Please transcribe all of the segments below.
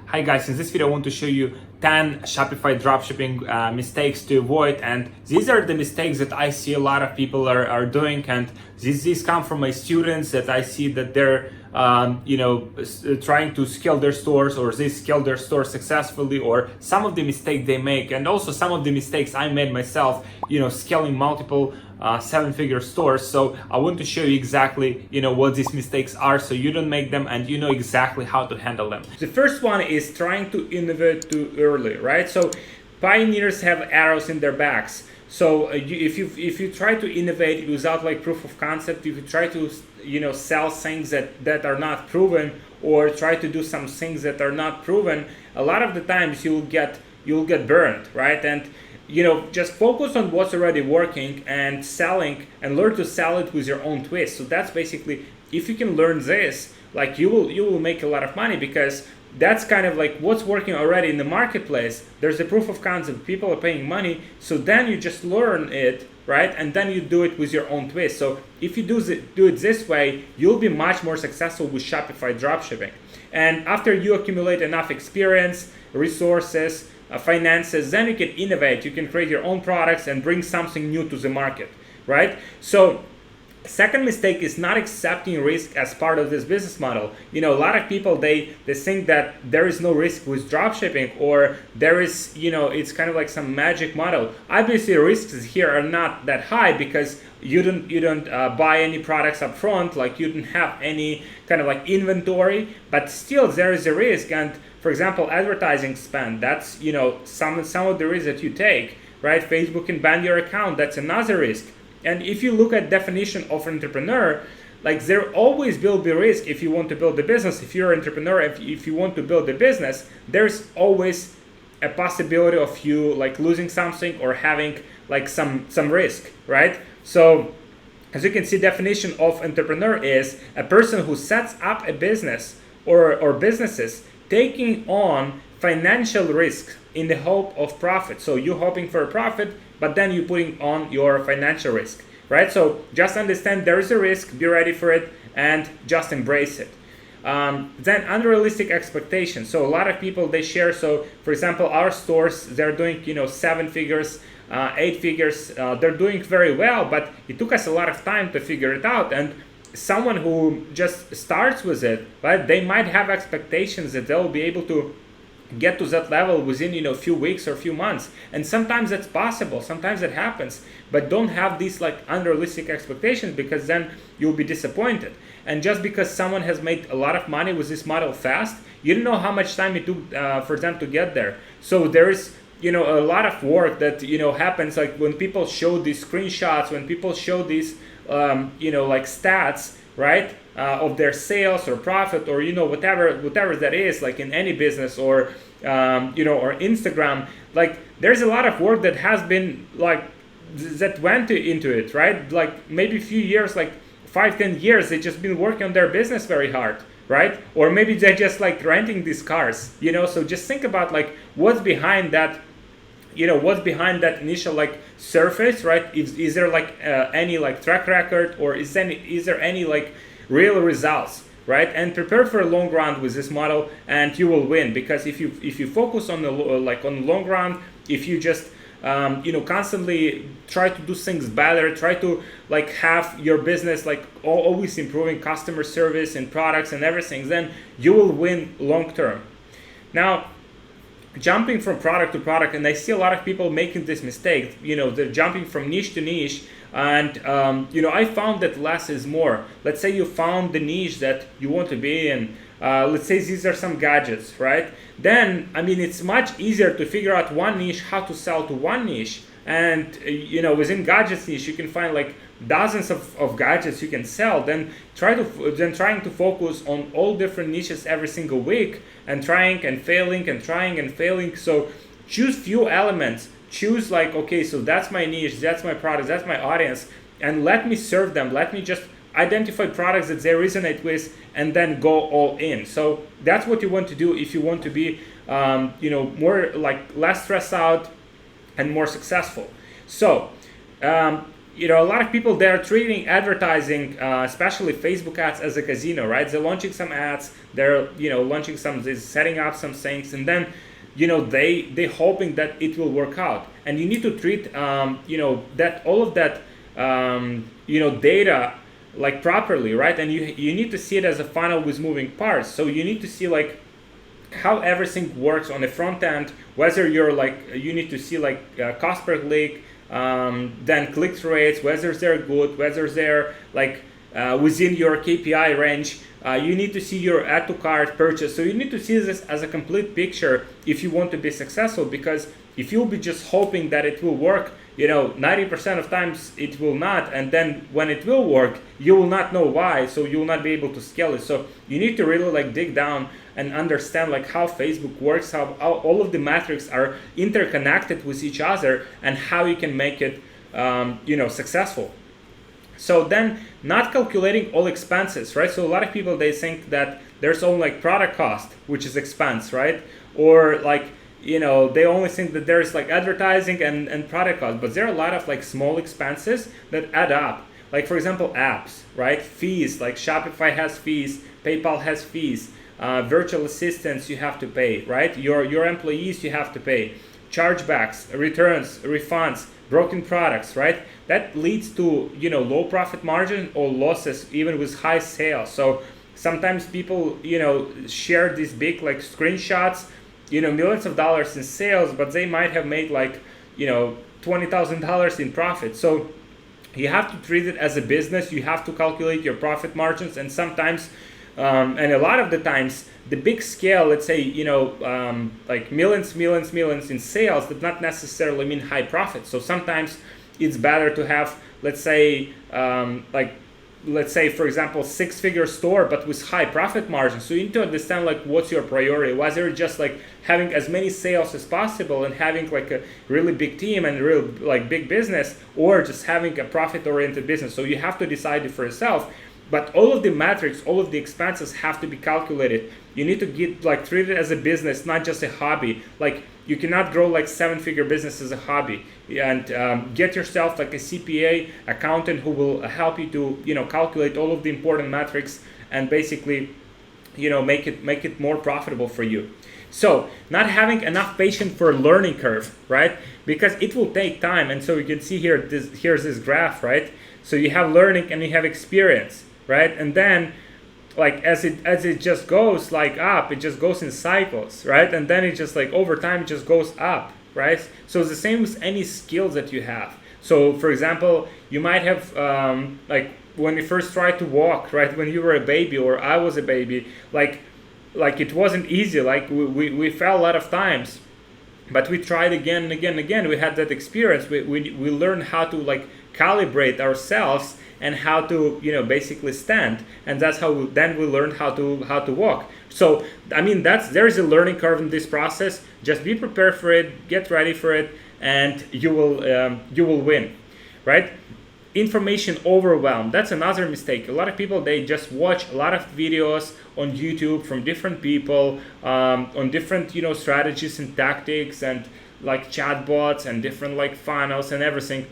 Hi guys, in this video I want to show you 10 Shopify dropshipping mistakes to avoid, and these are the mistakes that I see a lot of people are doing, and these come from my students that I see that they're trying to scale their stores, or they scale their stores successfully, or some of the mistakes they make, and also some of the mistakes I made myself, scaling multiple seven-figure stores. So I want to show you exactly, what these mistakes are, so you don't make them and you know exactly how to handle them. The first one is trying to innovate too early, right? So pioneers have arrows in their backs. So if you try to innovate without like proof of concept, if you try to sell things that are not proven, or try to do some things that are not proven, a lot of the times you'll get burned, right? And just focus on what's already working and selling, and learn to sell it with your own twist. So that's basically, if you can learn this, like you will make a lot of money, because that's kind of like what's working already in the marketplace. There's a proof of concept, people are paying money, so then you just learn it, right? And then you do it with your own twist. So if you do it this way, you'll be much more successful with Shopify dropshipping. And after you accumulate enough experience, resources, finances, then you can innovate, you can create your own products and bring something new to the market, right? So second mistake is not accepting risk as part of this business model. A lot of people, they think that there is no risk with dropshipping, or there is, it's kind of like some magic model. Obviously risks here are not that high, because you don't buy any products up front, like you don't have any kind of like inventory, but still there is a risk. And for example, advertising spend, that's some of the risk that you take, right? Facebook can ban your account, that's another risk. And if you look at definition of entrepreneur, like there always will be risk if you want to build a business. If you're an entrepreneur, if you want to build a business, there's always a possibility of you like losing something or having like some risk, right? So as you can see, definition of entrepreneur is a person who sets up a business or businesses taking on financial risk in the hope of profit. So you're hoping for a profit, but then you're putting on your financial risk, right? So just understand there is a risk, be ready for it, and just embrace it. Then unrealistic expectations. So a lot of people, they share, so for example, our stores, they're doing, 7 figures, 8 figures, they're doing very well, but it took us a lot of time to figure it out. And someone who just starts with it, right, they might have expectations that they'll be able to get to that level within a few weeks or a few months, and sometimes that's possible, sometimes it happens, but don't have these like unrealistic expectations, because then you'll be disappointed. And just because someone has made a lot of money with this model fast, you don't know how much time it took for them to get there. So there is a lot of work that happens, like when people show these screenshots, when people show these like stats, right, of their sales or profit, or whatever that is, like in any business, or or Instagram, like there's a lot of work that has been like that went into it, right? Like maybe a few years, like 5-10 years, they just been working on their business very hard, right? Or maybe they're just like renting these cars, so just think about like what's behind that, what's behind that initial like surface, right? Is there like any like track record, or is there any like real results, right? And prepare for a long run with this model, and you will win, because if you focus on the long run, if you just constantly try to do things better, try to like have your business like always improving customer service and products and everything, then you will win long term. Now, jumping from product to product, and I see a lot of people making this mistake, they're jumping from niche to niche, and I found that less is more. Let's say you found the niche that you want to be in, let's say these are some gadgets, right? Then it's much easier to figure out one niche, how to sell to one niche, and within gadgets niche you can find like dozens of gadgets you can sell. Then trying to focus on all different niches every single week, and trying and failing. So choose few elements, choose like, okay, so that's my niche, that's my product, that's my audience, and let me serve them. Let me just identify products that they resonate with, and then go all in. So that's what you want to do if you want to be more like less stressed out and more successful. So a lot of people, they're treating advertising, especially Facebook ads, as a casino, right? They're launching some ads, they're launching some, they're setting up some things, and then they hoping that it will work out. And you need to treat that all of that data like properly, right? And you need to see it as a funnel with moving parts. So you need to see like how everything works on the front end, whether you need to see like cost per click, then click-through rates, whether they're good, whether they're like within your KPI range. You need to see your add to cart purchase. So you need to see this as a complete picture if you want to be successful, because if you'll be just hoping that it will work, 90% of times it will not, and then when it will work, you will not know why, so you will not be able to scale it. So you need to really like dig down and understand like how Facebook works, how all of the metrics are interconnected with each other, and how you can make it successful. So then, not calculating all expenses, right? So a lot of people, they think that there's only like product cost, which is expense, right? Or like they only think that there's like advertising and product cost, but there are a lot of like small expenses that add up. Like for example, apps, right? Fees, like Shopify has fees, PayPal has fees, virtual assistants you have to pay, right? Your employees you have to pay, chargebacks, returns, refunds, broken products, right? That leads to low profit margin or losses even with high sales. So sometimes people share these big like screenshots, millions of dollars in sales, but they might have made like $20,000 in profit. So you have to treat it as a business. You have to calculate your profit margins, and sometimes and a lot of the times the big scale, let's say like millions in sales, does not necessarily mean high profit. So sometimes it's better to have, let's say for example 6-figure store but with high profit margin. So you need to understand like what's your priority, whether just like having as many sales as possible and having like a really big team and real like big business, or just having a profit oriented business. So you have to decide it for yourself. But all of the metrics, all of the expenses have to be calculated. You need to get like treated as a business, not just a hobby. Like you cannot grow like 7-figure business as a hobby. And get yourself like a CPA accountant who will help you to calculate all of the important metrics and basically make it more profitable for you. So not having enough patience for a learning curve, right? Because it will take time. And so you can see here, here's this graph, right? So you have learning and you have experience, right? And then like as it just goes like up, it just goes in cycles, right? And then it just like over time it just goes up, right? So it's the same with any skills that you have. So for example, you might have like when you first tried to walk, right? When you were a baby, or I was a baby, like it wasn't easy. Like we fell a lot of times, but we tried again and again and again. We had that experience. We learned how to like calibrate ourselves and how to basically stand, and that's how we learned how to walk. So I mean there is a learning curve in this process. Just be prepared for it, get ready for it, and you will win, right? Information overwhelm, that's another mistake. A lot of people, they just watch a lot of videos on YouTube from different people on different strategies and tactics and like chatbots and different like funnels and everything.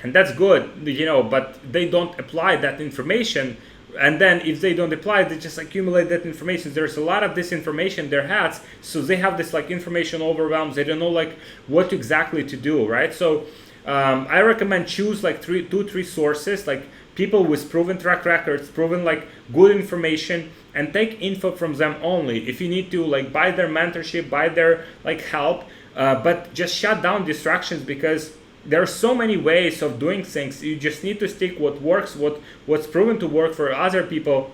And that's good, but they don't apply that information. And then if they don't apply, they just accumulate that information. There's a lot of this information in their heads, so they have this like information overwhelm. They don't know like what exactly to do, right? So I recommend choose like 2-3 sources, like people with proven track records, proven like good information, and take info from them only. If you need to like buy their mentorship, buy their like help, but just shut down distractions, because there are so many ways of doing things. You just need to stick what works, what's proven to work for other people,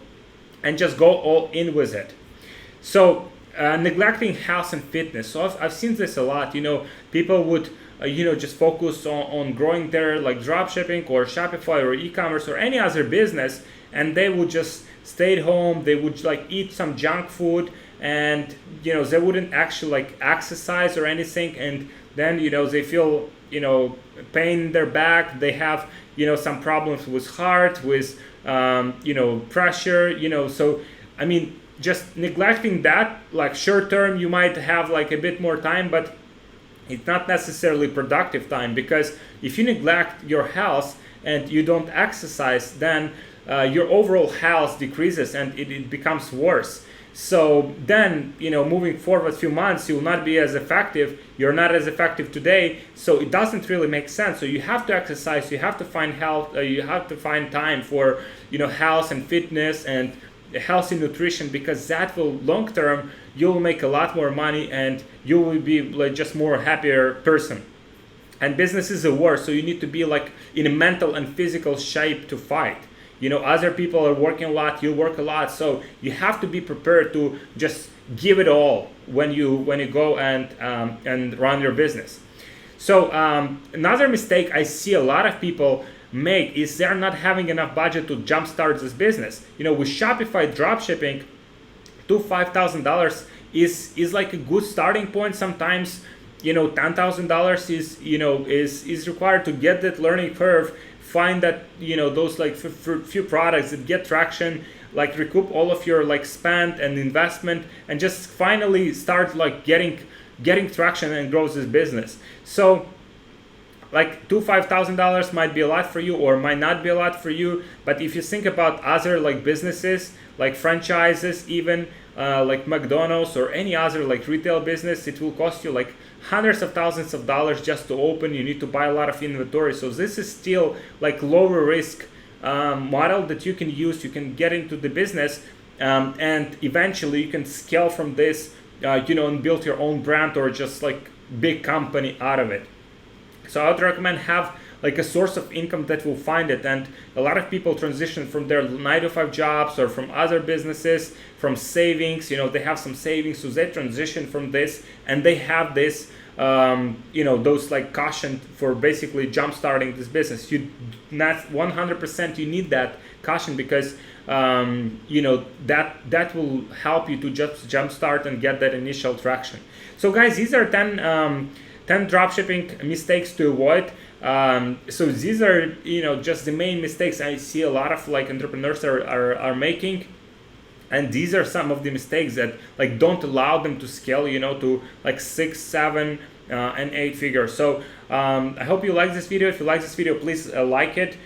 and just go all in with it. So neglecting health and fitness. So I've seen this a lot. People would just focus on growing their like dropshipping or Shopify or e-commerce or any other business, and they would just stay at home. They would like eat some junk food, and they wouldn't actually like exercise or anything, and then they feel pain in their back. They have some problems with heart, with pressure. So I mean, just neglecting that, like short term you might have like a bit more time, but It's not necessarily productive time, because if you neglect your health and you don't exercise, then your overall health decreases and it becomes worse. So then, moving forward a few months, you will not be as effective. You're not as effective today, so it doesn't really make sense. So you have to exercise. You have to find health. You have to find time for health and fitness and healthy nutrition, because that will long term you'll make a lot more money and you will be like just more happier person. And business is a war, so you need to be like in a mental and physical shape to fight. Other people are working a lot, you work a lot, so you have to be prepared to just give it all when you go and run your business. So another mistake I see a lot of people make is they're not having enough budget to jumpstart this business. With Shopify dropshipping, $5,000 is like a good starting point. Sometimes $10,000 is required to get that learning curve, find that those like few products that get traction, like recoup all of your like spend and investment, and just finally start like getting traction and grow this business. So like $5,000 might be a lot for you or might not be a lot for you, but if you think about other like businesses, like franchises, even like McDonald's or any other like retail business, it will cost you like hundreds of thousands of dollars just to open. You need to buy a lot of inventory. So this is still like lower risk model that you can use. You can get into the business and eventually you can scale from this, and build your own brand or just like big company out of it. So I would recommend have like a source of income that will find it. And a lot of people transition from their 9-to-5 jobs or from other businesses, from savings, they have some savings, so they transition from this and they have this, those like caution for basically jump starting this business. You not 100% you need that caution, because that will help you to just jump start and get that initial traction. So guys, these are 10 dropshipping mistakes to avoid. So these are just the main mistakes I see a lot of like entrepreneurs are making, and these are some of the mistakes that like don't allow them to scale to like 6, 7 and 8 figures. So I hope you like this video. If you like this video, please like it,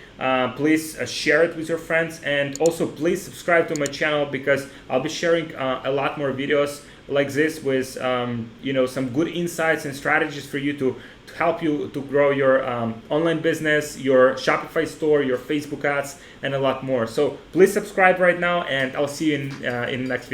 please share it with your friends, and also please subscribe to my channel, because I'll be sharing a lot more videos like this with some good insights and strategies for you to help you to grow your online business, your Shopify store, your Facebook ads, and a lot more. So please subscribe right now, and I'll see you in the next video.